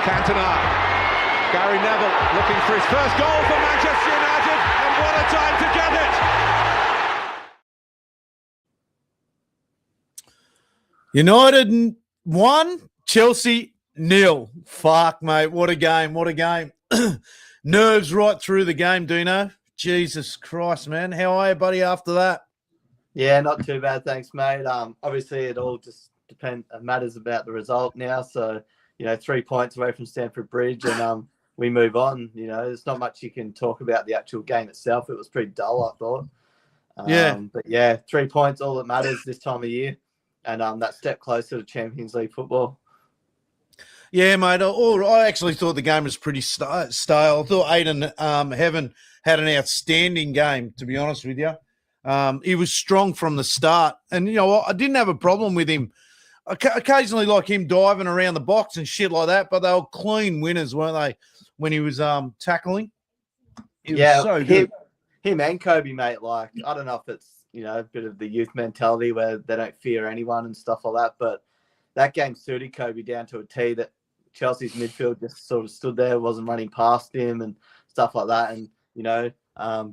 Cantona. Gary Neville looking for his first goal for Manchester United, and what a time to get it! United 1, Chelsea 0. Fuck, mate. What a game. What a game. Nerves right through the game, Dino. Jesus Christ, man. How are you, buddy, after that? Yeah, not too bad, thanks, mate. Obviously, it all just matters about the result now. So, 3 points away from Stamford Bridge, and we move on. There's not much you can talk about the actual game itself. It was pretty dull, I thought. But yeah, 3 points, all that matters this time of year, and that step closer to Champions League football. Yeah, mate. I actually thought the game was pretty stale. I thought Aiden Heaven had an outstanding game, to be honest with you. He was strong from the start. And, I didn't have a problem with him. Occasionally like him diving around the box and shit like that, but they were clean winners, weren't they, when he was tackling? Was so good. Him and Kobe, mate, I don't know if it's, a bit of the youth mentality where they don't fear anyone and stuff like that, but that game suited Kobe down to a T. That Chelsea's midfield just sort of stood there, wasn't running past him and stuff like that. And,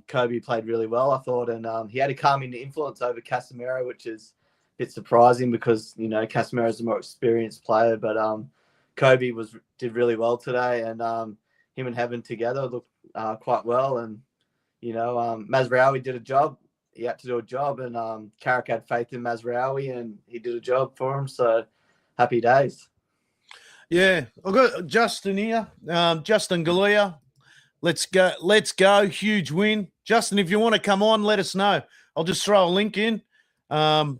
Kobe played really well, I thought. And he had a calming influence over Casemiro, which is a bit surprising because, Casemiro's a more experienced player. But Kobe did really well today. And him and Heaven together looked quite well. And, Mazraoui did a job. He had to do a job. And Carrick had faith in Mazraoui and he did a job for him. So happy days. Yeah, I've got Justin here, Justin Galea. Let's go. Huge win. Justin, if you want to come on, let us know. I'll just throw a link in. Hope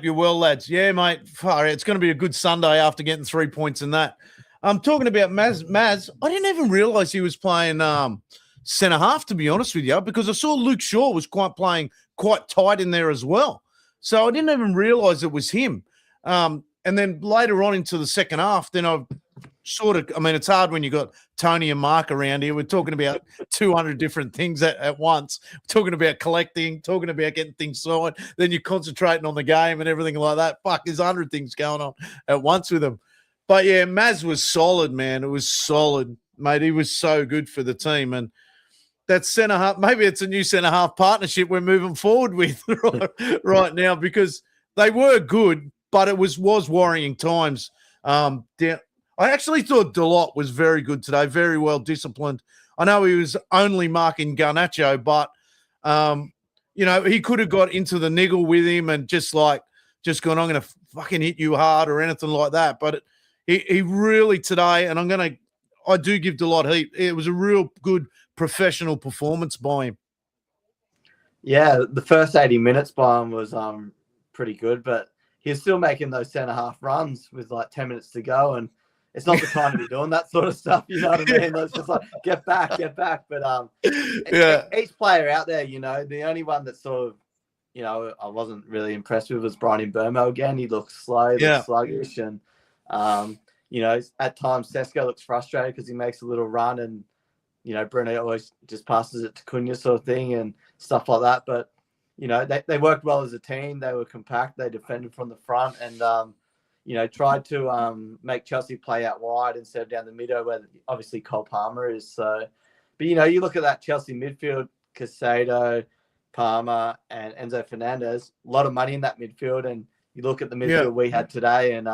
you're well, lads. Yeah, mate. It's going to be a good Sunday after getting 3 points in that. I'm talking about Maz. I didn't even realise he was playing centre half, to be honest with you, because I saw Luke Shaw was playing quite tight in there as well. So I didn't even realise it was him. And then later on into the second half, then I've it's hard when you got Tony and Mark around here. We're talking about 200 different things at once. We're talking about collecting, talking about getting things signed. Then you're concentrating on the game and everything like that. Fuck, there's 100 things going on at once with him. But, yeah, Maz was solid, man. It was solid, mate. He was so good for the team. And that centre half, maybe it's a new centre half partnership we're moving forward with right now because they were good, but it was worrying times. I actually thought Dalot was very good today, very well disciplined. I know he was only marking Garnacho, but, he could have got into the niggle with him and just gone, I'm going to fucking hit you hard or anything like that. But he really today, and I do give Dalot heat. It was a real good professional performance by him. Yeah, the first 80 minutes by him was pretty good, but he's still making those centre-half runs with 10 minutes to go, and it's not the time to be doing that sort of stuff, you know what I mean? It's just get back. But each player out there, the only one that sort of, I wasn't really impressed with was Brian Mbeumo again. He looks slow, sluggish, and, at times Sesko looks frustrated because he makes a little run and, Bruno always just passes it to Cunha sort of thing and stuff like that. But, they worked well as a team. They were compact. They defended from the front and, tried to make Chelsea play out wide instead of down the middle where obviously Cole Palmer is. So, but, you look at that Chelsea midfield, Caicedo, Palmer and Enzo Fernandez, a lot of money in that midfield. And you look at the midfield we had today and,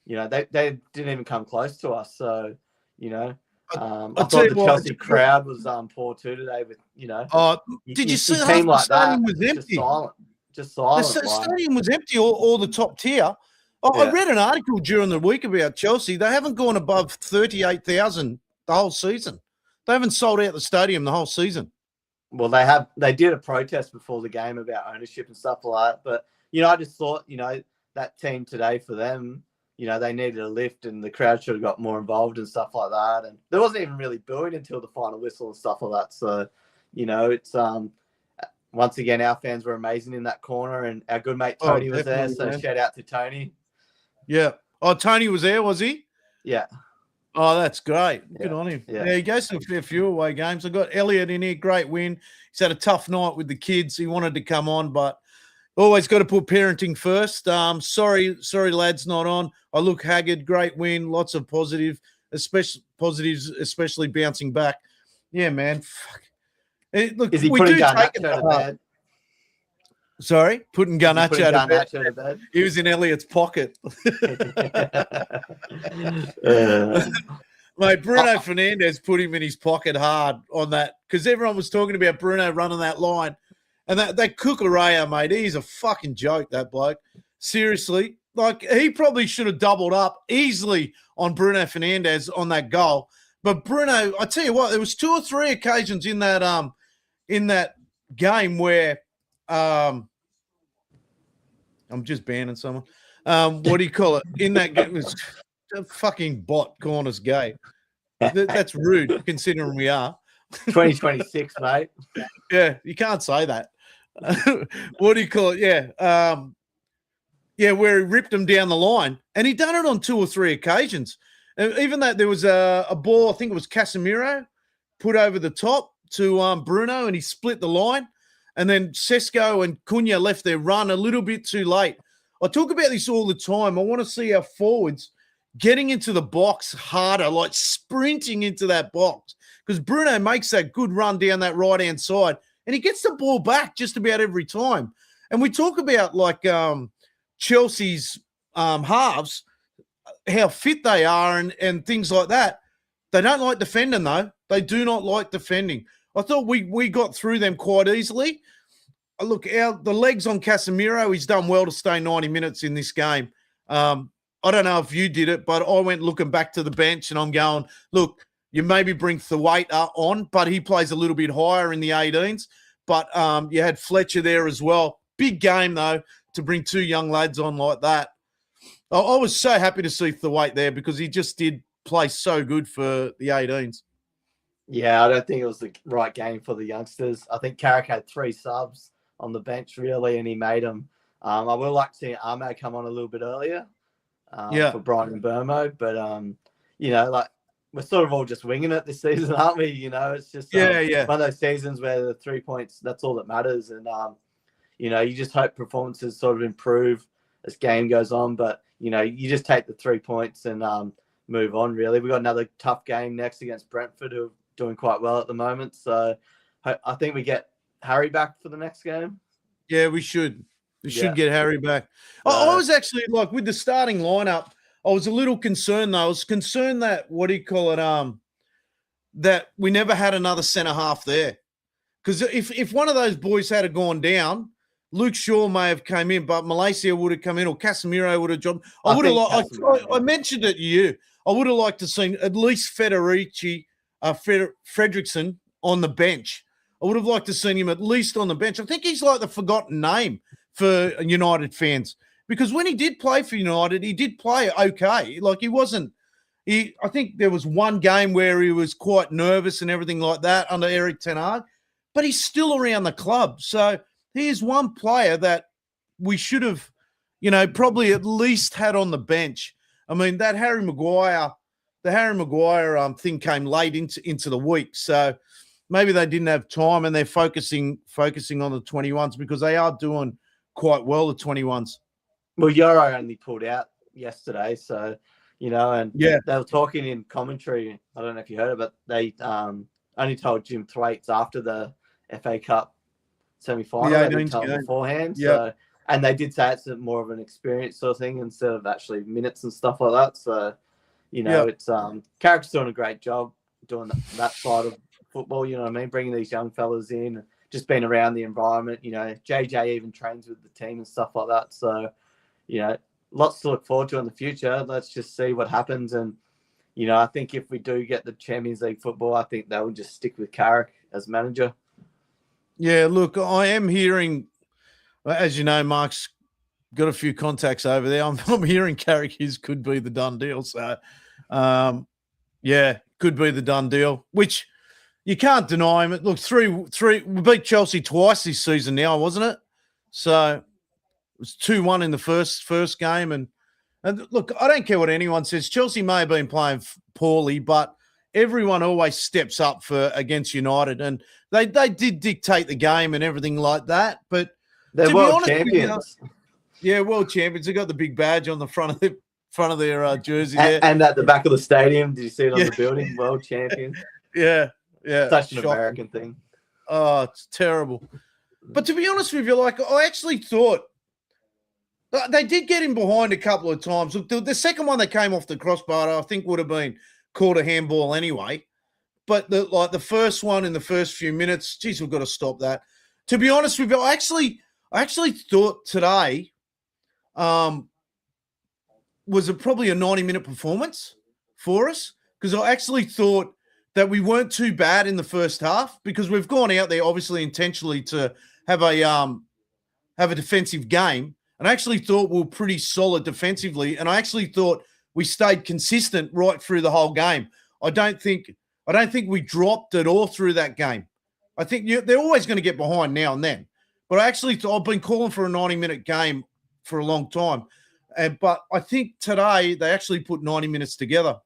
they didn't even come close to us. So, I thought the Chelsea crowd was poor too today. With did you see half the stadium was empty? Just silent. The stadium was empty, all the top tier. I read an article during the week about Chelsea. They haven't gone above 38,000 the whole season. They haven't sold out the stadium the whole season. Well, they did a protest before the game about ownership and stuff like that. But I just thought that team today for them. They needed a lift and the crowd should have got more involved and stuff like that. And there wasn't even really booing until the final whistle and stuff like that. So, it's once again, our fans were amazing in that corner and our good mate Tony was there. So shout out to Tony. Yeah. Oh, Tony was there, was he? Yeah. Oh, that's great. Good on him. Yeah, he goes to a fair few away games. I've got Elliot in here. Great win. He's had a tough night with the kids. He wanted to come on, but Always got to put parenting first. Sorry, lads, not on. I look haggard. Great win. Lots of positives, especially bouncing back. Yeah, man. Fuck. Look, Is he we putting do take Garnacho it to hard. bed? Sorry, putting Garnacho to bed. To bed? He was in Elliott's pocket. Mate, Bruno Fernandes put him in his pocket hard on that because everyone was talking about Bruno running that line. And that Cucurella, mate, he's a fucking joke, that bloke. Seriously. Like, he probably should have doubled up easily on Bruno Fernandes on that goal. But Bruno, I tell you what, there was 2 or 3 occasions in that game where I'm just banning someone. What do you call it? In that game, it was a fucking bot calling us gay. That's rude, considering we are. 2026, mate. Yeah, you can't say that. What do you call it? Yeah. Where he ripped him down the line. And he done it on 2 or 3 occasions. And even that there was a ball, I think it was Casemiro, put over the top to Bruno, and he split the line. And then Sesko and Cunha left their run a little bit too late. I talk about this all the time. I want to see our forwards getting into the box harder, like sprinting into that box. Because Bruno makes that good run down that right-hand side, and he gets the ball back just about every time. And we talk about, like, Chelsea's halves, how fit they are and things like that. They don't like defending, though. They do not like defending. I thought we got through them quite easily. Look, the legs on Casemiro, he's done well to stay 90 minutes in this game. I don't know if you did it, but I went looking back to the bench and I'm going, look, you maybe bring Thwaite on, but he plays a little bit higher in the 18s. But you had Fletcher there as well. Big game, though, to bring 2 young lads on like that. I was so happy to see Thwaite there because he just did play so good for the 18s. Yeah, I don't think it was the right game for the youngsters. I think Carrick had 3 subs on the bench, really, and he made them. I would like to see Armo come on a little bit earlier for Brian and Burmo. But, like, we're sort of all just winging it this season, aren't we? It's just one of those seasons where the 3 points, that's all that matters. And, you just hope performances sort of improve as game goes on. But, you just take the 3 points and move on, really. We've got another tough game next against Brentford, who are doing quite well at the moment. So I think we get Harry back for the next game. Yeah, we should. We should get Harry back. I was actually, like, with the starting lineup, I was a little concerned, though. I was concerned that, that we never had another centre-half there. Because if one of those boys had gone down, Luke Shaw may have come in, but Malaysia would have come in, or Casemiro would have jumped. I mentioned it to you. I would have liked to seen at least Frederici, Fredrickson on the bench. I would have liked to seen him at least on the bench. I think he's like the forgotten name for United fans. Because when he did play for United, he did play okay. Like, I think there was one game where he was quite nervous and everything like that under Eric Ten Hag, but he's still around the club. So he is one player that we should have, probably at least had on the bench. I mean, that Harry Maguire thing came late into the week. So maybe they didn't have time and they're focusing on the 21s because they are doing quite well, the 21s. Well, Euro only pulled out yesterday, so, and they were talking in commentary. I don't know if you heard it, but they only told Jim Thwaites after the FA Cup semi-final. They didn't tell him beforehand. Yep. So, and they did say it's more of an experience sort of thing instead of actually minutes and stuff like that. So, it's Carrick's doing a great job doing that side of football, you know what I mean? Bringing these young fellas in, just being around the environment. JJ even trains with the team and stuff like that. So, lots to look forward to in the future. Let's just see what happens. And, I think if we do get the Champions League football, I think they will just stick with Carrick as manager. Yeah, look, I am hearing, as you know, Mark's got a few contacts over there. I'm hearing Carrick Hughes could be the done deal. So, could be the done deal, which you can't deny him. Look, we beat Chelsea twice this season now, wasn't it? So it was 2-1 in the first game. And look, I don't care what anyone says. Chelsea may have been playing poorly, but everyone always steps up against United. And they did dictate the game and everything like that. But They're To be world honest with you, champions. yeah, world champions. They got the big badge on the front of their jersey there. And at the back of the stadium, did you see it on Yeah. the building? World champions. Yeah. Such an Shocking. American thing. Oh, it's terrible. But to be honest with you, like I actually thought they did get him behind a couple of times. Look, the second one that came off the crossbar, I think would have been called a handball anyway. But the first one in the first few minutes, geez, we've got to stop that. To be honest with you, I actually thought today was probably a 90-minute performance for us, because I actually thought that we weren't too bad in the first half, because we've gone out there obviously intentionally to have a defensive game. And I actually thought we were pretty solid defensively, and I actually thought we stayed consistent right through the whole game. I don't think we dropped at all through that game. I think they're always going to get behind now and then. But I actually thought I've been calling for a 90-minute game for a long time. But I think today they actually put 90 minutes together.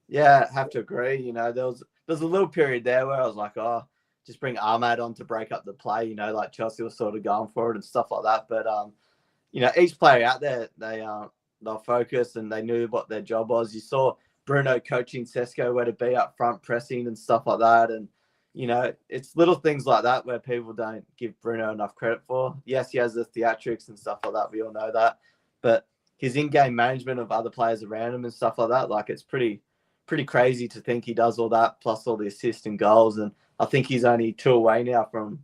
Yeah, I have to agree. You know, there's a little period there where I was like, oh, just bring Ahmad on to break up the play. You know, like Chelsea was sort of going for it and stuff like that. But you know, each player out there, they're focused and they knew what their job was. You saw Bruno coaching Sesko where to be up front, pressing and stuff like that. And you know, it's little things like that where people don't give Bruno enough credit for. Yes, he has the theatrics and stuff like that. We all know that. But his in-game management of other players around him and stuff like that, like it's pretty crazy to think he does all that, plus all the assists and goals. And I think he's only 2 away now from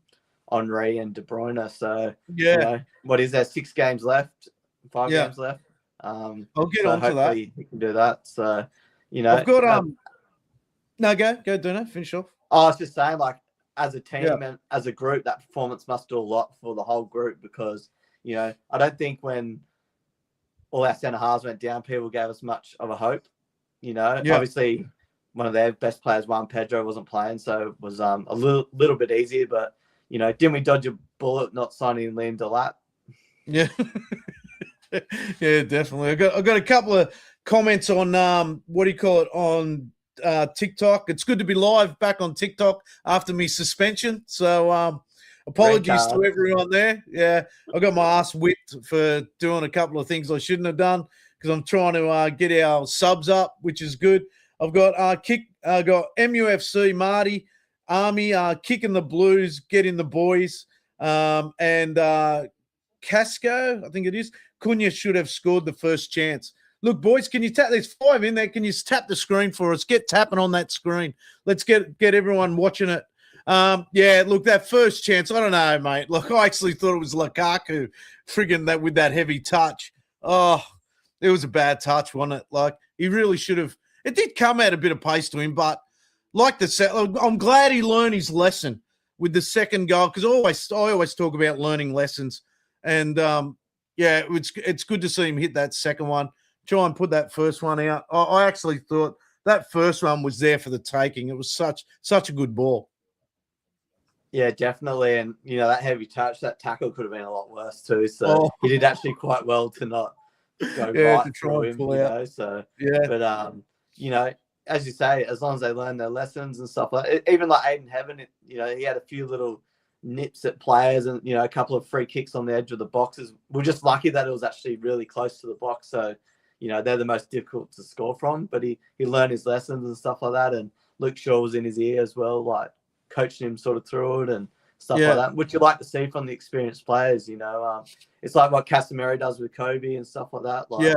Henry and De Bruyne. So, Yeah. You know, what is there? 6 games left? 5 games left? I'll get so on to that. He can do that. So, you know. I've got no, go, Dino, finish off. I was just saying, like, as a team and as a group, that performance must do a lot for the whole group, because, you know, I don't think when all our centre halves went down, people gave us much of a hope. You know, obviously one of their best players, Juan Pedro, wasn't playing, so it was a little bit easier. But, you know, didn't we dodge a bullet not signing Liam Delap? Yeah. Yeah, definitely. I got a couple of comments on on TikTok. It's good to be live back on TikTok after my suspension. So apologies to everyone there. Yeah, I got my ass whipped for doing a couple of things I shouldn't have done, because I'm trying to get our subs up, which is good. I've got got MUFC Marty Army kicking the Blues, getting the boys, and Casco, I think it is. Cunha should have scored the first chance. Look, boys, can you tap? There's 5 in there. Can you tap the screen for us? Get tapping on that screen. Let's get everyone watching it. Yeah, look, that first chance, I don't know, mate. Look, I actually thought it was Lukaku friggin' that with that heavy touch. Oh, it was a bad touch, wasn't it? Like, he really should have. It did come at a bit of pace to him, but like I'm glad he learned his lesson with the second goal, because I always talk about learning lessons. And, yeah, it's good to see him hit that second one. Try and put that first one out. I actually thought that first one was there for the taking. It was such a good ball. Yeah, definitely. And, you know, that heavy touch, that tackle could have been a lot worse too. So he did actually quite well to not go right through him, you know. So, yeah. But, you know, as you say, as long as they learn their lessons and stuff like it, even like Aiden Heaven, you know, he had a few little nips at players and, you know, a couple of free kicks on the edge of the boxes. We're just lucky that it was actually really close to the box. So, you know, they're the most difficult to score from, but he learned his lessons and stuff like that. And Luke Shaw was in his ear as well, like coaching him sort of through it and stuff like that, which you like to see from the experienced players, you know. It's like what Casemiro does with Kobe and stuff like that. Like,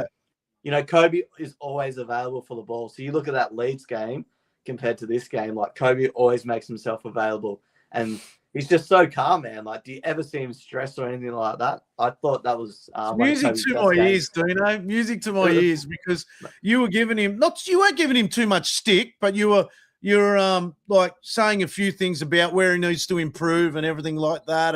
you know, Kobe is always available for the ball. So you look at that Leeds game compared to this game, like Kobe always makes himself available. And he's just so calm, man. Like, do you ever see him stressed or anything like that? I thought that was music to my ears, Dino. Music to my ears, because you were giving him you weren't giving him too much stick, but you're like saying a few things about where he needs to improve and everything like that.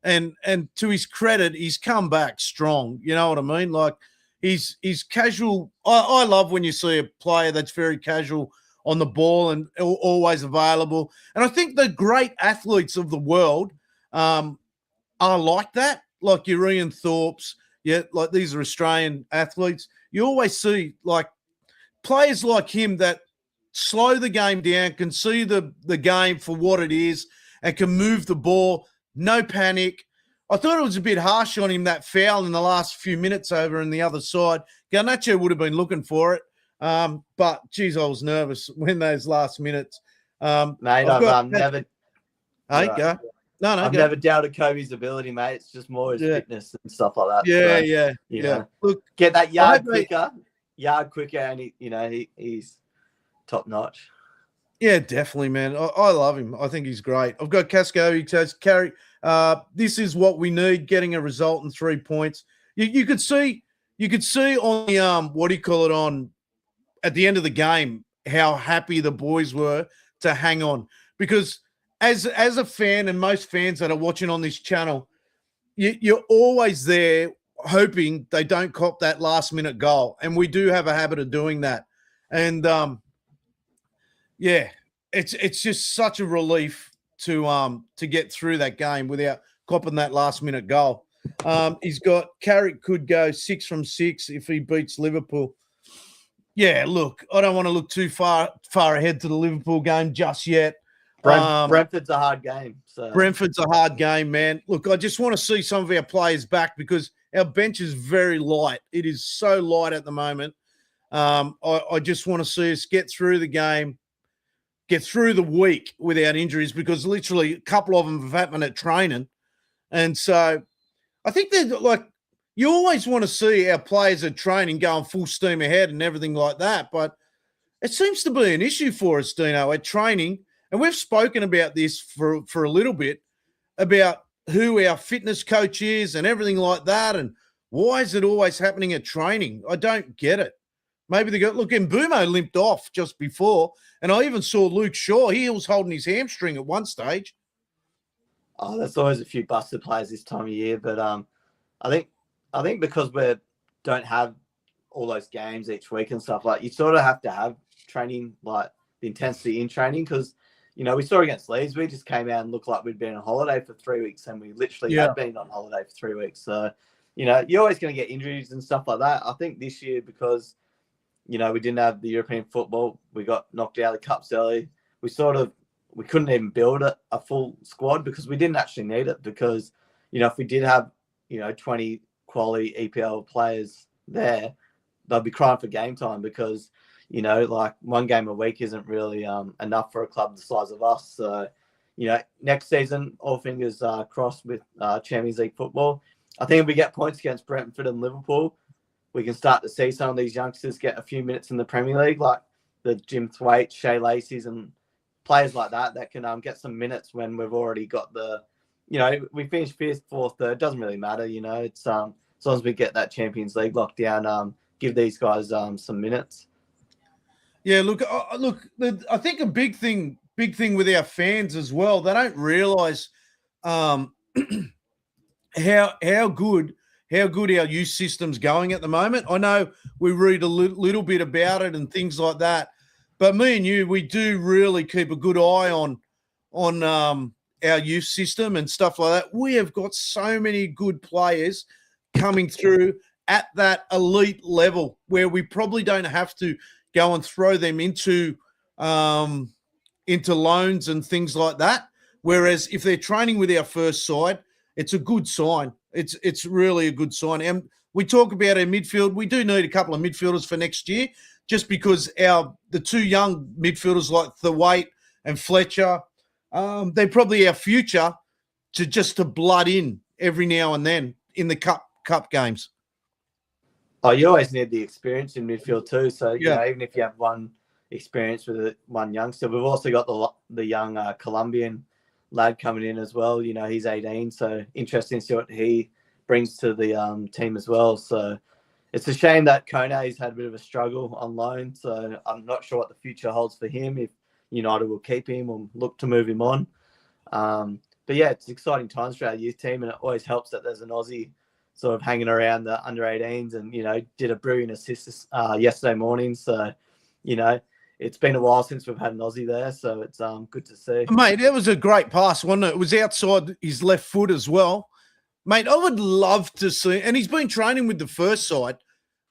And to his credit, he's come back strong. You know what I mean? Like, he's casual. I love when you see a player that's very casual on the ball and always available. And I think the great athletes of the world are like that, like your Ian Thorpes. Yeah, like these are Australian athletes. You always see like players like him that slow the game down, can see the game for what it is, and can move the ball no panic. I thought it was a bit harsh on him, that foul in the last few minutes over on the other side. Garnacho would have been looking for it. But, geez, I was nervous when those last minutes. Mate, I've never... Hey, go. No, I've go. never doubted Kobe's ability, mate. It's just more his fitness and stuff like that. Yeah, so, yeah. Look, get that yard quicker, and he's top notch. Yeah, definitely, man. I love him. I think he's great. I've got Casco. He says, Carrie, this is what we need, getting a result in 3 points. You could see on the what do you call it, on at the end of the game, how happy the boys were to hang on. Because as a fan, and most fans that are watching on this channel, you're always there hoping they don't cop that last minute goal. And we do have a habit of doing that. And yeah, it's just such a relief to get through that game without copping that last minute goal. He's got Carrick could go 6 from 6 if he beats Liverpool. Yeah, look, I don't want to look too far ahead to the Liverpool game just yet. Brentford's a hard game. So Brentford's a hard game, man. Look, I just want to see some of our players back because our bench is very light. It is so light at the moment. I just want to see us get through the game, get through the week without injuries, because literally a couple of them have happened at training. And so I think they're like, you always want to see our players at training going full steam ahead and everything like that. But it seems to be an issue for us, Dino, at training. And we've spoken about this for a little bit, about who our fitness coach is and everything like that. And why is it always happening at training? I don't get it. Maybe they go, look, Mbumo limped off just before. And I even saw Luke Shaw. He was holding his hamstring at one stage. Oh, there's always a few busted players this time of year. But I think because we don't have all those games each week and stuff, like, you sort of have to have training, like the intensity in training, because we saw against Leeds, we just came out and looked like we'd been on holiday for 3 weeks, and we literally had been on holiday for 3 weeks. So, you're always going to get injuries and stuff like that. I think this year, because, we didn't have the European football, we got knocked out of the Cups early. We couldn't even build a full squad because we didn't actually need it, because, if we did have, 20 quality EPL players there, they'll be crying for game time, because like one game a week isn't really enough for a club the size of us. So, next season, all fingers crossed with Champions League football. I think if we get points against Brentford and Liverpool, we can start to see some of these youngsters get a few minutes in the Premier League, like the Jim Thwaite, Shea Lacey's, and players like that can get some minutes when we've already got we finished 5th, 4th, 3rd. Doesn't really matter, It's as long as we get that Champions League locked down, give these guys some minutes. Yeah, look. I think a big thing with our fans as well. They don't realise how good our youth system's going at the moment. I know we read a little bit about it and things like that, but me and you, we do really keep a good eye on our youth system and stuff like that. We have got so many good players coming through at that elite level where we probably don't have to go and throw them into loans and things like that. Whereas if they're training with our first side, it's a good sign. It's really a good sign. And we talk about our midfield. We do need a couple of midfielders for next year, just because the two young midfielders like Thwaite and Fletcher, they're probably our future to blood in every now and then in the cup games. Oh, you always need the experience in midfield too. So, even if you have one experience with one youngster, we've also got the young Colombian lad coming in as well. He's 18, so interesting to see what he brings to the team as well. So it's a shame that Kone's had a bit of a struggle on loan. So I'm not sure what the future holds for him, if United will keep him or look to move him on. But yeah, it's exciting times for our youth team, and it always helps that there's an Aussie sort of hanging around the under 18s, and, did a brilliant assist yesterday morning. So, it's been a while since we've had an Aussie there. So it's good to see. Mate, that was a great pass, wasn't it? It was outside his left foot as well. Mate, I would love to see, and he's been training with the first side.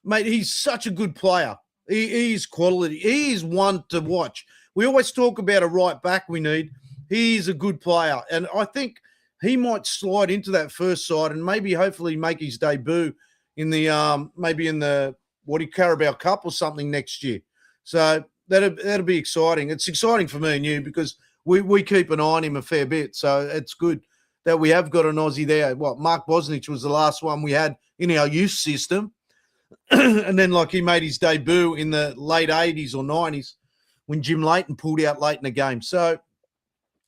Mate, he's such a good player. He is quality. He is one to watch. We always talk about a right back we need. He is a good player. And I think he might slide into that first side and maybe hopefully make his debut in the maybe in the Carabao Cup or something next year. So that'll be exciting. It's exciting for me and you because we keep an eye on him a fair bit. So it's good that we have got an Aussie there. Mark Bosnich was the last one we had in our youth system. And then he made his debut in the late 80s or 90s when Jim Leighton pulled out late in the game. So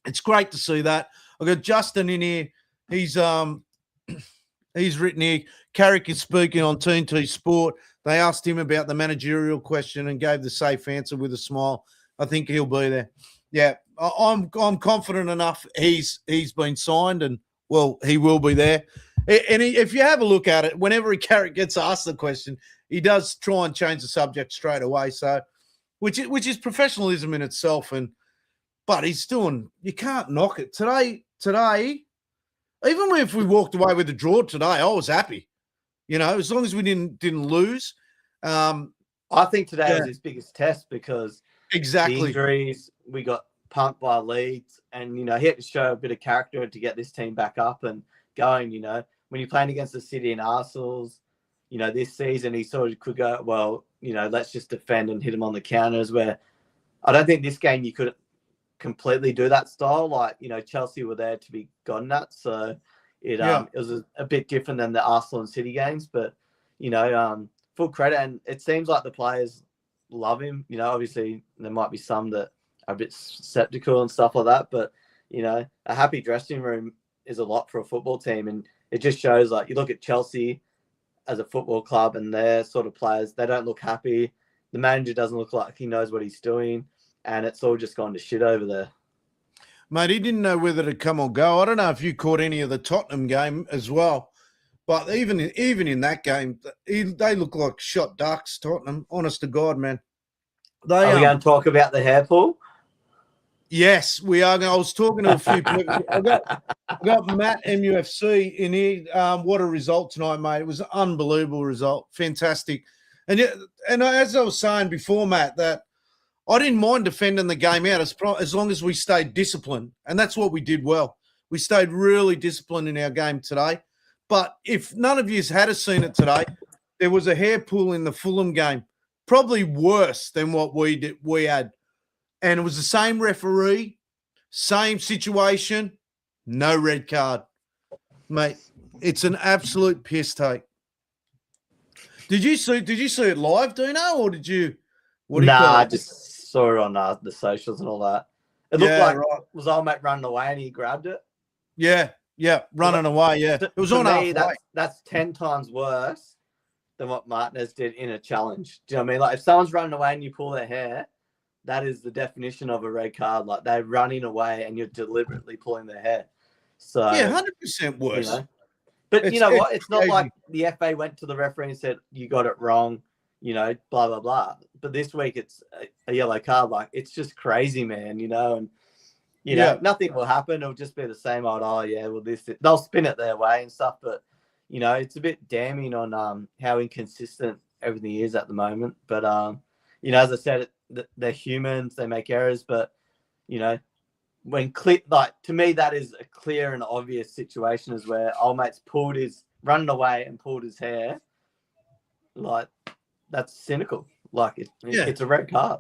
it's great to see that. I've got Justin in here. He's written here, Carrick is speaking on TNT Sport. They asked him about the managerial question and gave the safe answer with a smile. I think he'll be there. Yeah, I'm confident enough he's been signed and, well, he will be there. And if you have a look at it, whenever Carrick gets asked the question, he does try and change the subject straight away. So, which is professionalism in itself. But he's doing. You can't knock it today. Even if we walked away with a draw today, I was happy. As long as we didn't lose. I think today was his biggest test because exactly the injuries, we got pumped by Leeds, and he had to show a bit of character to get this team back up and going. When you're playing against the City and Arsenal's, this season he sort of could go, well, let's just defend and hit them on the counters. Where I don't think this game you could completely do that style. Chelsea were there to be gotten at, so it was a bit different than the Arsenal and City games. But full credit, and it seems like the players love him. Obviously there might be some that are a bit skeptical and stuff like that, but a happy dressing room is a lot for a football team, and it just shows. You look at Chelsea as a football club, and their sort of players, they don't look happy. The manager doesn't look like he knows what he's doing, and it's all just gone to shit over there. Mate, he didn't know whether to come or go. I don't know if you caught any of the Tottenham game as well, but even in that game, they look like shot ducks, Tottenham. Honest to God, man. Are we going to talk about the hair pull? Yes, we are. I was talking to a few people. I got Matt MUFC in here. What a result tonight, mate. It was an unbelievable result. Fantastic. And as I was saying before, Matt, that I didn't mind defending the game out as long as we stayed disciplined. And that's what we did well. We stayed really disciplined in our game today. But if none of you had seen it today, there was a hair pull in the Fulham game, probably worse than what we had. And it was the same referee, same situation, no red card. Mate, it's an absolute piss take. Did you see it live, Dino, or did you? I just saw it on the socials and all that. It looked like right. Was old mate running away and he grabbed it. Yeah, running away. Yeah, it was on me. That's 10 times worse than what Martinez did in a challenge. Do you know what I mean? If someone's running away and you pull their hair, that is the definition of a red card. They're running away and you're deliberately pulling their hair. So 100% worse. But you know what? It's not like the FA went to the referee and said, you got it wrong, blah, blah, blah. But this week it's a yellow card. It's just crazy, man, and, nothing will happen. It'll just be the same old, they'll spin it their way and stuff. But, it's a bit damning on how inconsistent everything is at the moment. But, as I said, they're humans, they make errors. But, when to me, that is a clear and obvious situation is where old mate's running away and pulled his hair. That's cynical. It's a red card.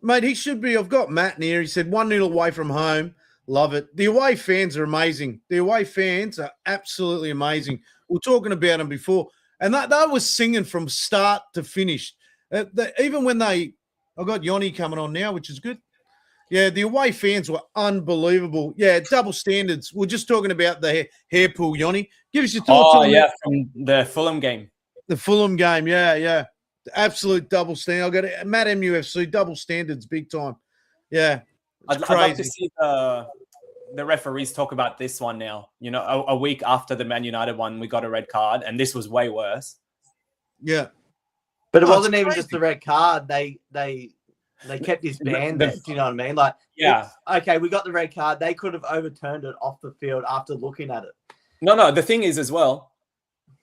Mate, he should be. I've got Matt in here. He said 1-0 away from home. Love it. The away fans are amazing. The away fans are absolutely amazing. We were talking about them before. And they was singing from start to finish. Even when I've got Yoni coming on now, which is good. Yeah, the away fans were unbelievable. Yeah, double standards. We're just talking about the hair pull, Yoni. Give us your thoughts on that. From the Fulham game. The Fulham game, yeah. The absolute double standard. I've got Matt MUFC, double standards, big time. Yeah, I'd like to see the referees talk about this one now. A week after the Man United one, we got a red card, and this was way worse. Yeah. But it wasn't even just the red card. They kept his ban there. Do you know what I mean? Okay, we got the red card. They could have overturned it off the field after looking at it. No. The thing is as well,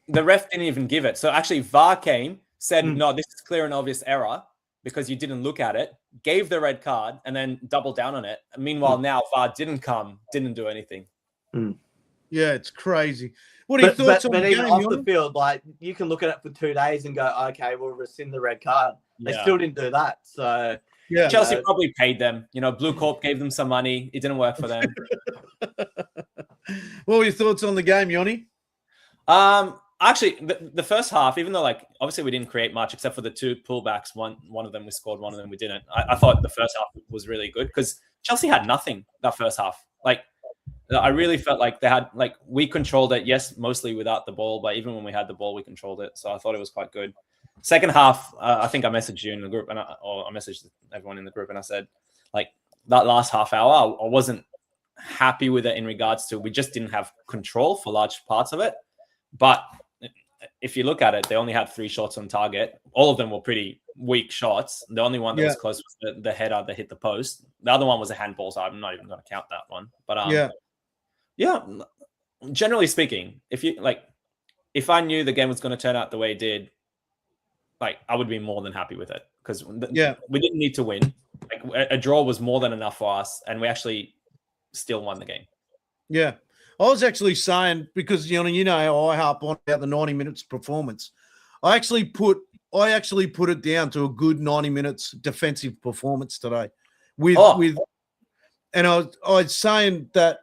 the ref didn't even give it. So actually VAR came, said, no, this is clear and obvious error because you didn't look at it, gave the red card, and then doubled down on it. Meanwhile, now VAR didn't come, didn't do anything. Yeah, it's crazy. What are your thoughts on but the even game, off the Yanni? field, like you can look at it for 2 days and go, okay, we'll rescind the red card. They Yeah. still didn't do that. So Yeah. Chelsea probably paid them. Blue Corp gave them some money. It didn't work for them. What were your thoughts on the game, Yanni? Actually, the first half, even though obviously we didn't create much except for the two pullbacks. One of them we scored, one of them we didn't. I thought the first half was really good because Chelsea had nothing that first half. I really felt like they had we controlled it. Yes, mostly without the ball, but even when we had the ball, we controlled it. So I thought it was quite good. Second half, I think I messaged you in the group, or I messaged everyone in the group, and I said that last half hour, I wasn't happy with it in regards to we just didn't have control for large parts of it. But if you look at it, they only had 3 shots on target. All of them were pretty weak shots. The only one that was close was the header that hit the post. The other one was a handball, so I'm not even going to count that one. But yeah, generally speaking, if I knew the game was going to turn out the way it did, I would be more than happy with it because we didn't need to win. A draw was more than enough for us, and we actually still won the game. Yeah. I was actually saying, because how I harp on about the 90 minutes performance. I actually put it down to a good 90 minutes defensive performance today. And I was saying that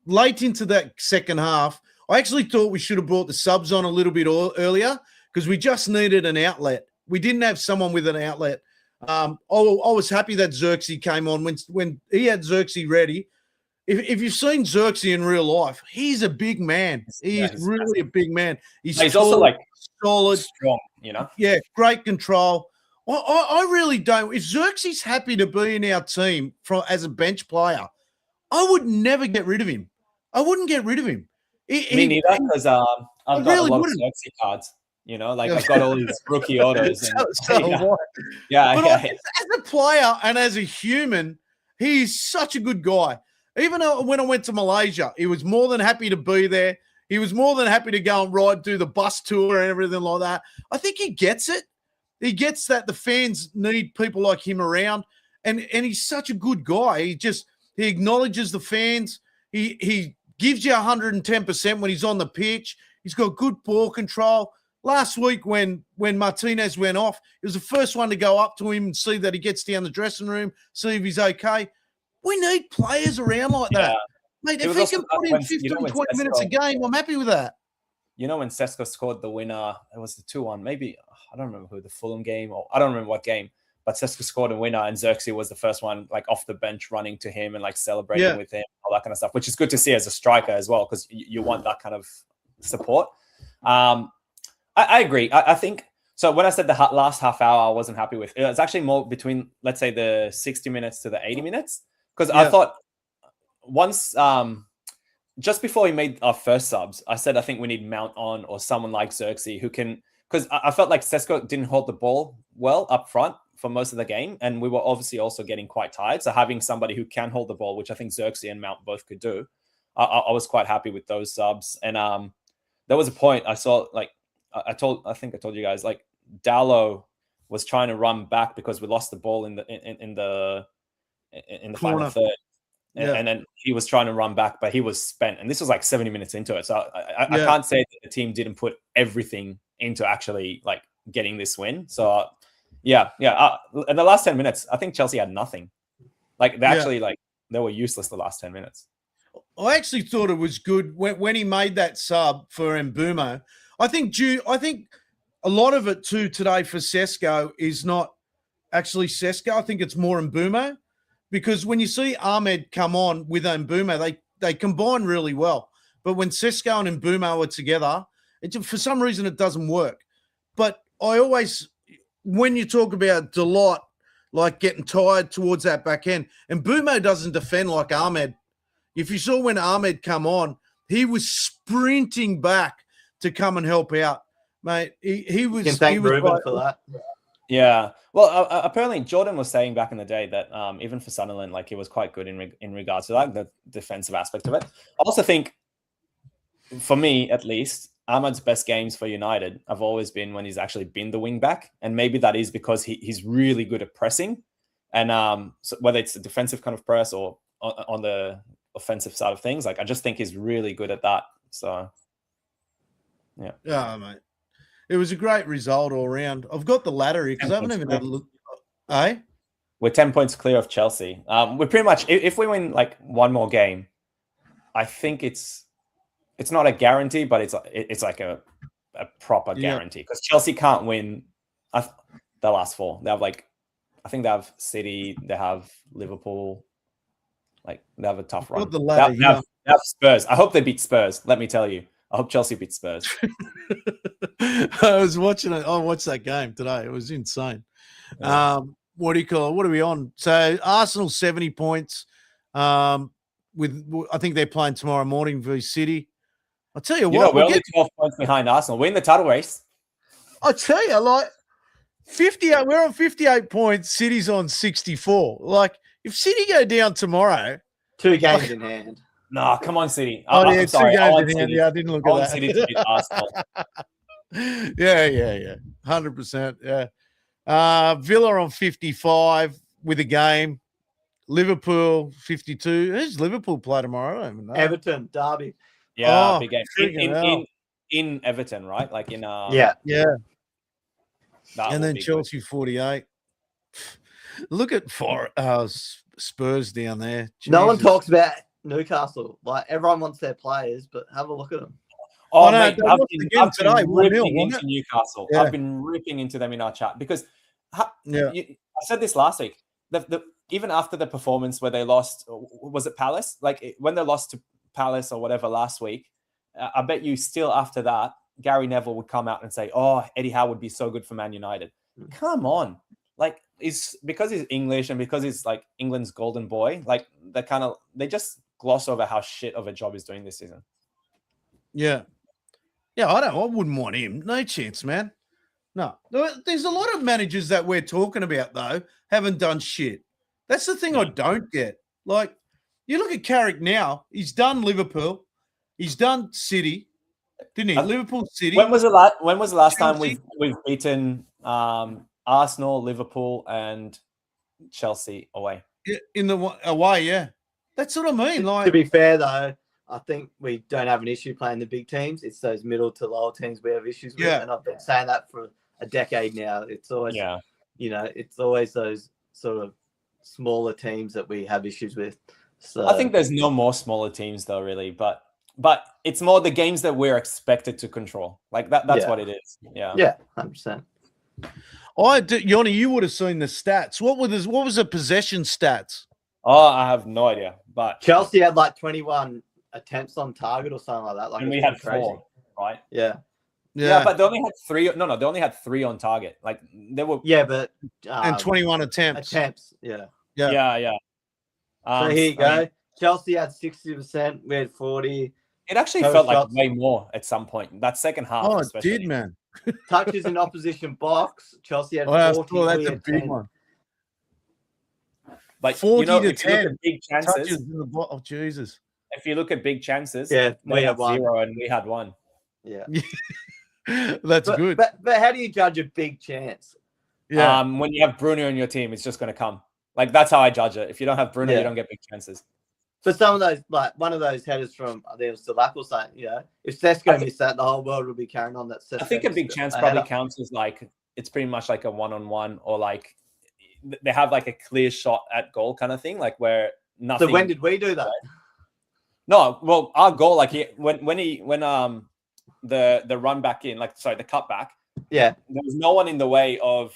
late into that second half, I actually thought we should have brought the subs on a little bit earlier because we just needed an outlet. We didn't have someone with an outlet. I was happy that Xerxes came on when he had Xerxes ready. If you've seen Xerxes in real life, he's a big man. He's really a big man. He's tall, also solid, strong. Yeah, great control. I really don't. If Xerxes happy to be in our team as a bench player, I would never get rid of him. I wouldn't get rid of him. Me neither, because I've got a lot of Xerxes cards. I've got all these rookie autos. As a player and as a human, he's such a good guy. Even when I went to Malaysia, he was more than happy to be there. He was more than happy to go and do the bus tour and everything like that. I think he gets it. He gets that the fans need people like him around. And he's such a good guy. He acknowledges the fans. He gives you 110% when he's on the pitch. He's got good ball control. Last week when Martinez went off, he was the first one to go up to him and see that he gets down the dressing room, see if he's okay. We need players around like that. Mate, if he can put in 15, 20 minutes a game, I'm happy with that. When Sesko scored the winner, it was the 2-1. Maybe, I don't remember who, the Fulham game, or I don't remember what game, but Sesko scored a winner and Xerxes was the first one off the bench running to him and celebrating with him, all that kind of stuff, which is good to see as a striker as well because you want that kind of support. I agree. I think, so when I said the last half hour I wasn't happy with, it was actually more between, let's say, the 60 minutes to the 80 minutes. Because I thought once, just before we made our first subs, I said I think we need Mount on or someone like Xerxes who can, because I felt like Sesko didn't hold the ball well up front for most of the game, and we were obviously also getting quite tired. So having somebody who can hold the ball, which I think Xerxes and Mount both could do, I was quite happy with those subs. And there was a point I saw, I think I told you guys, Dallo was trying to run back because we lost the ball in the final third. And then he was trying to run back, but he was spent. And this was 70 minutes into it. So I can't say that the team didn't put everything into actually getting this win. So in the last 10 minutes, I think Chelsea had nothing. They were useless the last 10 minutes. I actually thought it was good when he made that sub for Mbumo. I think a lot of it too today for Sesko is not actually Sesko. I think it's more Mbumo. Because when you see Ahmed come on with Mbumo, they combine really well. But when Sesko and Mbumo are together, for some reason it doesn't work. But I always, when you talk about Delot, getting tired towards that back end, Mbumo doesn't defend like Ahmed. If you saw when Ahmed come on, he was sprinting back to come and help out, mate. He was. You can thank Ruben for that. Yeah. Well, apparently Jordan was saying back in the day that even for Sunderland, he was quite good in regards to the defensive aspect of it. I also think, for me at least, Ahmad's best games for United have always been when he's actually been the wing back, and maybe that is because he's really good at pressing, and so whether it's a defensive kind of press or on the offensive side of things. Like I just think he's really good at that. So yeah. Yeah, mate. It was a great result all around. I've got the ladder here because I haven't even had a look. Eh? We're 10 points clear of Chelsea. We're pretty much, if we win like one more game, I think it's not a guarantee, but it's like a proper guarantee because Chelsea can't win the last 4. They have I think they have City, they have Liverpool. Like they have a tough run. The ladder, they have Spurs. I hope they beat Spurs. Let me tell you. I hope Chelsea beats Spurs. I was watching it. I watched that game today. It was insane. Yeah. What do you call it? What are we on? So Arsenal 70 points. I think they're playing tomorrow morning v City. I'll tell you what. We're only 12 points behind Arsenal. We're in the title race. I tell you, like 58. We're on 58 points. City's on 64. Like if City go down tomorrow, 2 games in hand. No, come on, City. I'm sorry. 2 games in hand. Yeah, I didn't look I at want that. City to beat Arsenal. Yeah. 100%. Yeah. Villa on 55 with a game. Liverpool 52. Who's Liverpool play tomorrow? I don't even know. Everton, Derby. Yeah, big game. In Everton, right? Like in Yeah. That And will then be Chelsea 48. Look at Spurs down there. No one Jesus. talks about Newcastle. Like everyone wants their players, but have a look at them. Oh, I know, mate, they I've lost been again today, 1-0, ripping wasn't into Newcastle. Yeah. I've been ripping into them in our chat because I said this last week. Even after the performance where they lost, was it Palace? Like when they lost to Palace or whatever last week, I bet you still after that, Gary Neville would come out and say, "Oh, Eddie Howe would be so good for Man United." Come on, like because he's English and because he's like England's golden boy. Like they just gloss over how shit of a job he's doing this season. Yeah. I wouldn't want him. No chance, man. No. There's a lot of managers that we're talking about, though, haven't done shit. That's the thing I don't get. Like, you look at Carrick now. He's done Liverpool. He's done City. Didn't he? Liverpool, City. When was the last time Chelsea? we've beaten Arsenal, Liverpool, and Chelsea away? In the away, yeah. That's what I mean. Like, To be fair, though, I think we don't have an issue playing the big teams. It's those middle to lower teams we have issues with. Yeah. And I've been saying that for a decade now. It's always, it's always those sort of smaller teams that we have issues with. So I think there's no more smaller teams though, really, but it's more the games that we're expected to control. Like that's what it is. Yeah, 100%. Yoni, you would have seen the stats. What was the possession stats? Oh, I have no idea. But Chelsea had like 21 attempts on target or something like that. Like, and we had 4, right? Yeah. Yeah, but they only had 3. No, they only had 3 on target. Like they were. Yeah, but and 21 attempts. Yeah. So here you go. Chelsea had 60%. We had 40. It actually Total felt like shots. way more at some point. That second half. Oh, it especially. did, man. Touches in opposition box. Chelsea had 40. That's a big one. Like 40 to if you look 10 at big touches chances. in the oh, Jesus. If you look at big chances, Yeah, they had 0 and we had 1. Yeah. That's good. But how do you judge a big chance? Yeah. When you have Bruno in your team, it's just going to come. Like that's how I judge it. If you don't have Bruno, you don't get big chances. But some of those, like one of those headers from, I think it was Delac or something, if Sesko missed that, the whole world would be carrying on that. Sesko I think a big chance probably counts as like, it's pretty much like a 1-on-1 or like they have like a clear shot at goal kind of thing, like where nothing. So when did we do that? No, well, our goal, like when the run back in, the cut back. Yeah. There was no one in the way of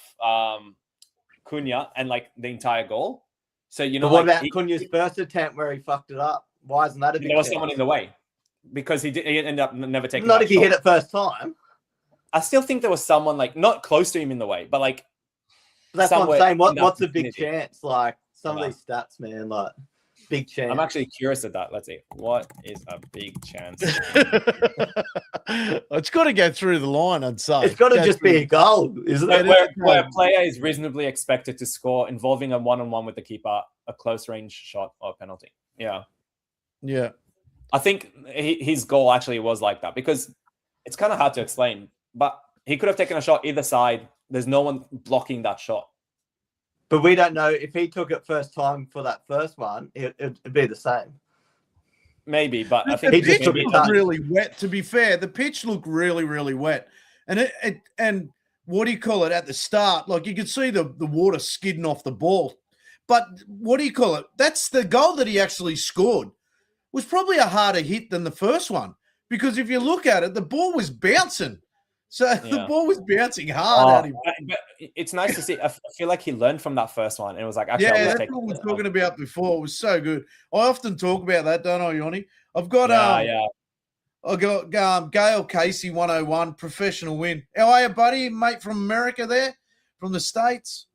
Cunha and like the entire goal. So, But what about Cunha's first attempt where he fucked it up? Why isn't that a big there was chance? someone in the way because he ended up never taking. Not if he hit it first time. I still think there was someone like not close to him in the way, but like. That's what I'm saying. What's a big vicinity. chance? Like some of these stats, man. Like big chance. I'm actually curious at that. Let's see. What is a big chance? It's got to go through the line, I'd say. It's got to just be a goal, isn't it? Where a player is reasonably expected to score involving a 1-on-1 with the keeper, a close range shot or penalty. Yeah. Yeah. I think his goal actually was like that because it's kind of hard to explain, but he could have taken a shot either side. There's no one blocking that shot. But we don't know if he took it first time for that first one, it'd be the same. maybe, but I The think He pitch just took maybe a looked touch. really wet. To be fair, the pitch looked really, really wet, and what do you call it at the start? Like you could see the water skidding off the ball. But what do you call it? That's the goal that he actually scored. Was probably a harder hit than the first one because if you look at it, the ball was bouncing. So the Yeah. ball was bouncing hard at him. But it's nice to see. I feel like he learned from that first one, and it was like, actually, Yeah, I'll that's take what we it. were talking about before. It was so good. I often talk about that, don't I, Yanni? I've got Yeah. I got Gail Casey 101 professional win. How are you, buddy? Mate from America there, from the States.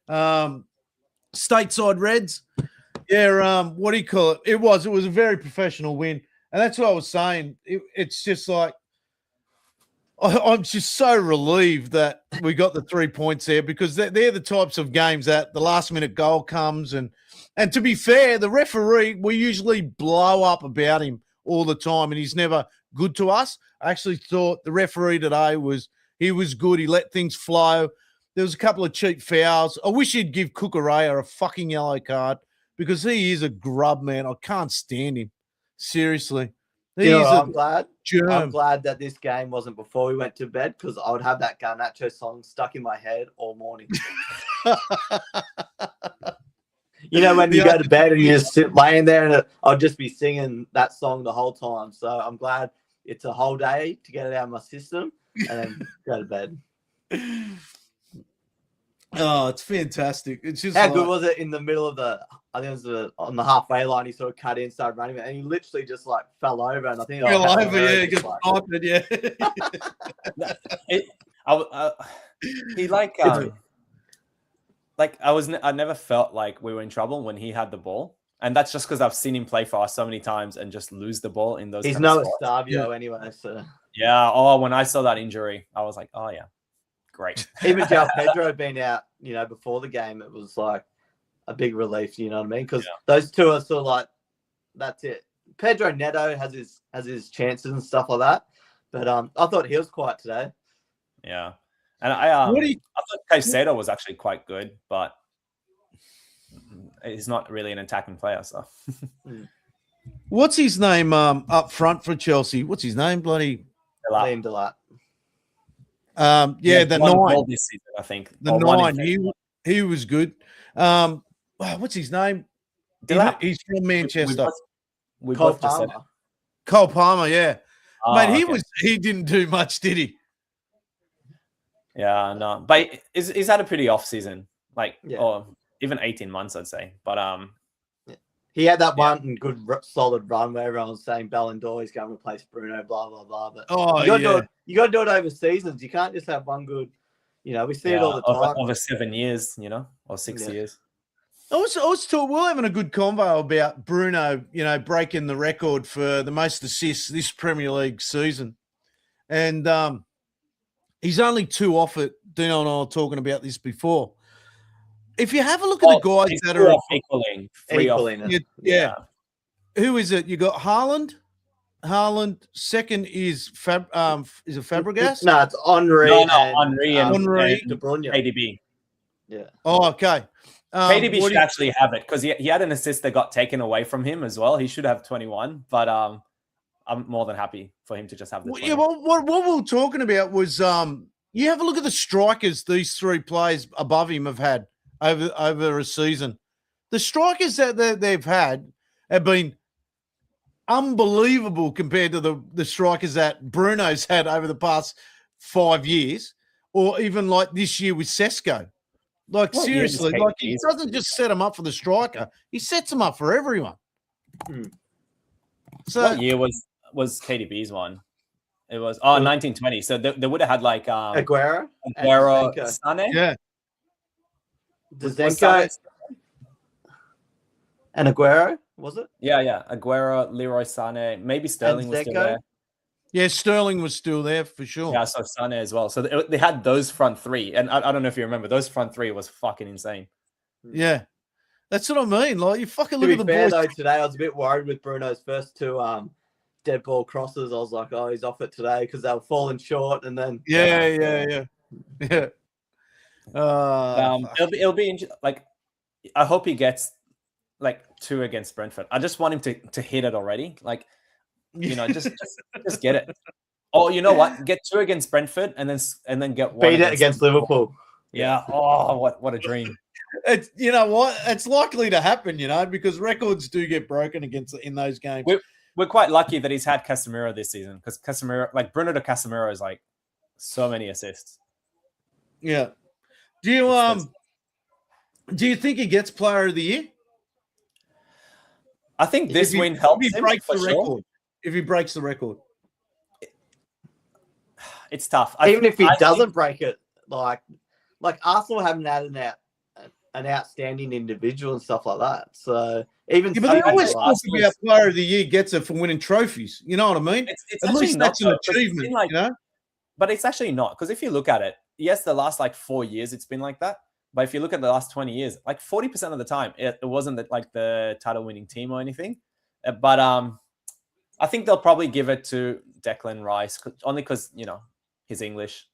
Stateside Reds. Yeah, what do you call it? It was a very professional win. And that's what I was saying. It's just like I'm just so relieved that we got the 3 points there because they're the types of games that the last minute goal comes and to be fair, the referee, we usually blow up about him all the time and he's never good to us. I actually thought the referee today was good. He let things flow. There was a couple of cheap fouls. I wish he'd give Cucurella a fucking yellow card because he is a grub, man. I can't stand him. Seriously. I'm glad. germ. I'm glad that this game wasn't before we went to bed because I would have that Garnacho song stuck in my head all morning. You know, when you go to bed and you just sit laying there and I'll just be singing that song the whole time. So I'm glad it's a whole day to get it out of my system and then go to bed. Oh, it's fantastic. It's just How good was it in the middle of I think it was on the halfway line, he sort of cut in, started running, and he literally just like fell over. And I think fell over, yeah, just knifed yeah. He I never felt like we were in trouble when he had the ball. And that's just because I've seen him play for us so many times and just lose the ball in those. He's kind of no spots. Estavio anyway. So yeah. Oh, when I saw that injury, I was like, oh yeah, great. Even João Pedro being out, before the game, it was like a big relief. You know what I mean? Because those two are sort of like, that's it. Pedro Neto has his chances and stuff like that, but I thought he was quiet today. Yeah, and I thought Caicedo was actually quite good, but he's not really an attacking player. So, what's his name up front for Chelsea? What's his name? Bloody Liam Delap. The 9 this season, I think. The 9. He was good. What's his name? Delap. He's from Manchester. We Cole both just said it. Palmer. Cole Palmer, yeah. Mate, Okay. he didn't do much, did he? Yeah, no. But he's had a pretty off season, Yeah. or even 18 months, I'd say. But He had that one good solid run where everyone was saying Ballon d'Or, he's going to replace Bruno, blah blah blah. But you got to do it over seasons. You can't just have one good. We see it all the time over 7 years, or 6 years. We're having a good convo about Bruno, breaking the record for the most assists this Premier League season. And he's only 2 off it. Dino and I were talking about this before. If you have a look at the guys that are equaling, yeah. Who is it? You got Haaland. Second is is it Fabregas? No, it's Henry. Henry and De Bruyne. KDB. Yeah. Oh, okay. KDB should actually have it because he had an assist that got taken away from him as well. He should have 21, but I'm more than happy for him to just have the 20. Yeah, well, what we were talking about was you have a look at the strikers these 3 players above him have had over a season. The strikers that they've had have been unbelievable compared to the strikers that Bruno's had over the past 5 years, or even like this year with Sesko. Like, seriously, he doesn't just set them up for the striker; he sets them up for everyone. So, what year was KDB's one? It was 1920. So they would have had like Aguero, Sané, yeah, Zenko, and Aguero, was it? Yeah. Aguero, Leroy Sané, maybe Sterling was still there. Yeah, Sterling was still there for sure. Yeah, so Sané as well. So they had those front 3, and I don't know if you remember, those front 3 was fucking insane. Yeah, that's what I mean. Like, you fucking To look be at the fair, boys. though, today I was a bit worried with Bruno's first 2 dead ball crosses. I was like, oh, he's off it today because they were falling short, and then Yeah. It'll be like, I hope he gets like 2 against Brentford. I just want him to hit it already. Like, just get it. Oh, you know what? Get 2 against Brentford and then get 1 Beat it against Liverpool. Yeah. Oh, what a dream. It's it's likely to happen, because records do get broken in those games. We're quite lucky that he's had Casemiro this season, because Casemiro, like Bruno to Casemiro, is like so many assists. Yeah. Do you think he gets Player of the Year? I think this win helps him for sure. If he breaks the record. It's tough. Even if he doesn't break it, like Arsenal haven't had an outstanding individual and stuff like that. So even but they always talk about Player of the Year gets it for winning trophies. You know what I mean? It's at least that's an achievement, But it's actually not, because if you look at it, yes, the last 4 years it's been like that. But if you look at the last 20 years, 40% of the time, it wasn't the title-winning team or anything. But I think they'll probably give it to Declan Rice, only because he's English,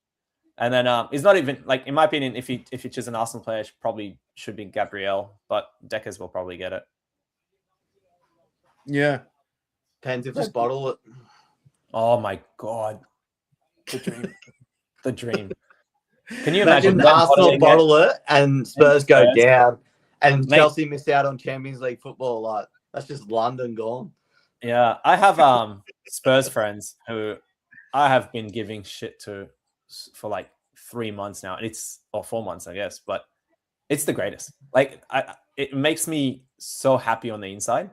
and then it's not even in my opinion, if you choose an Arsenal player, it probably should be Gabriel, but Deckers will probably get it. Yeah, depends if just bottle it. Oh my god, the dream. Can you imagine Arsenal bottle it and Spurs go down and Chelsea miss out on Champions League football? Like, that's just London gone. Yeah, I have Spurs friends who I have been giving shit to for 3 months now, or 4 months, I guess. But it's the greatest. It makes me so happy on the inside.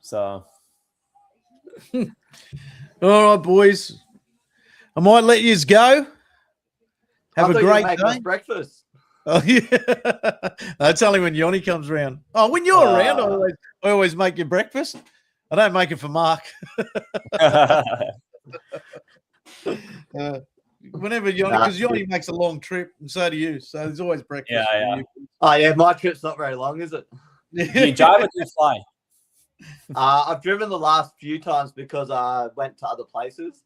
So, all right, boys, I might let you go. Have a great day. Breakfast. Oh yeah, that's only when Yoni comes around. Oh, when you're around, I always make you breakfast. I don't make it for Mark. Whenever Yoni, because Yoni makes a long trip, and so do you. So there's always breakfast. Yeah. Oh yeah, my trip's not very long, is it? Do you drive or do you fly? I've driven the last few times because I went to other places.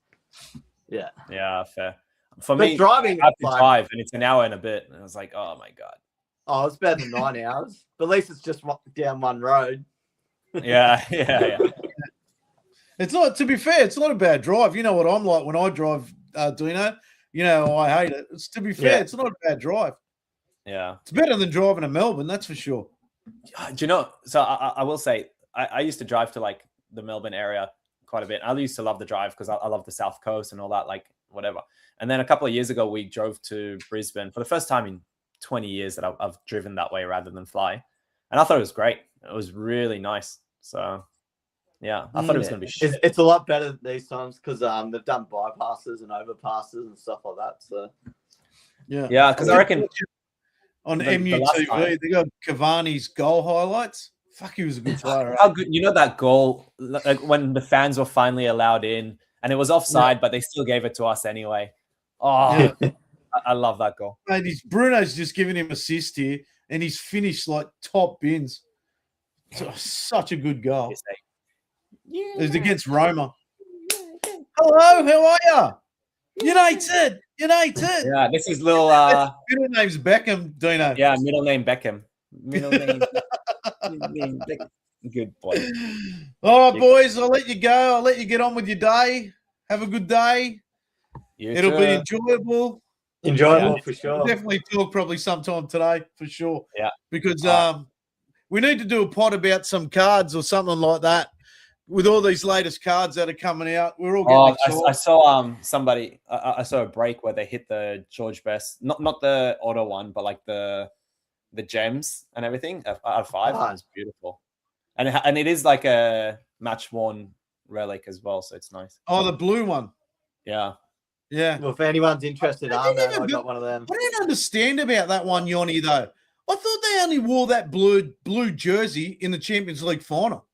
Yeah. Yeah, fair. For me, driving, I have to drive, and it's an hour and a bit. And I was like, oh my god. Oh, it's better than 9 hours. But at least it's just down one road. Yeah. It's not. To be fair, it's not a bad drive. You know what I'm like when I drive, Dino. I hate it. To be fair, It's not a bad drive. Yeah, it's better than driving to Melbourne, that's for sure. Do you know? So I will say, I used to drive to the Melbourne area quite a bit. I used to love the drive because I love the South Coast and all that, whatever. And then a couple of years ago, we drove to Brisbane for the first time in 20 years that I've driven that way rather than fly. And I thought it was great. It was really nice. So, yeah, I thought it was going to be shit. It's a lot better these times because they've done bypasses and overpasses and stuff like that. So, yeah, because I reckon on MUTV, they got Cavani's goal highlights. Fuck, he was a good player. How good, that goal, when the fans were finally allowed in, and it was offside, but they still gave it to us anyway. Oh, yeah. I love that goal. Mate, Bruno's just giving him assist here, and he's finished top bins. Such a good goal. It's against Roma. Hello, how are you? United. Yeah, this is little. Middle name's Beckham, Dino. Yeah, middle name Beckham. Middle name. Good boy. All right, boys, I'll let you go. I'll let you get on with your day. Have a good day. It'll be enjoyable. Enjoyable for sure. We'll definitely talk probably sometime today for sure. Yeah. Because we need to do a pod about some cards or something like that. With all these latest cards that are coming out, we're all getting excited. I saw somebody. I saw a break where they hit the George Best, not the auto one, but the gems and everything out of 5. It was beautiful, and it is like a match worn relic as well, so it's nice. Oh, the blue one. Yeah. Well, if anyone's interested, I got one of them. I don't understand about that one, Yoni, though. I thought they only wore that blue jersey in the Champions League final.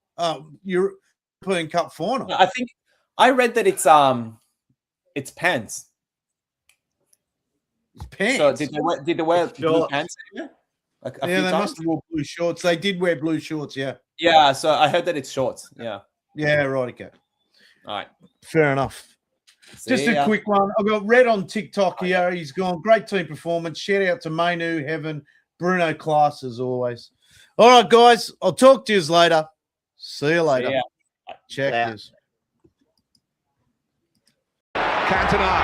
European Cup final. I think I read that it's pants. It's pants. So did they wear blue pants? They must have wore blue shorts. They did wear blue shorts, yeah. Yeah, so I heard that it's shorts. Yeah. Yeah, right, okay. All right. Fair enough. Just a quick one. I've got Red on TikTok here. He's gone. Great team performance. Shout out to Mainu, Heaven, Bruno class as always. All right, guys. I'll talk to you later. See you later. Yeah. Check Yeah. this. Cantona.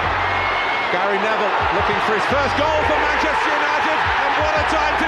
Gary Neville looking for his first goal for Manchester United, and what a time to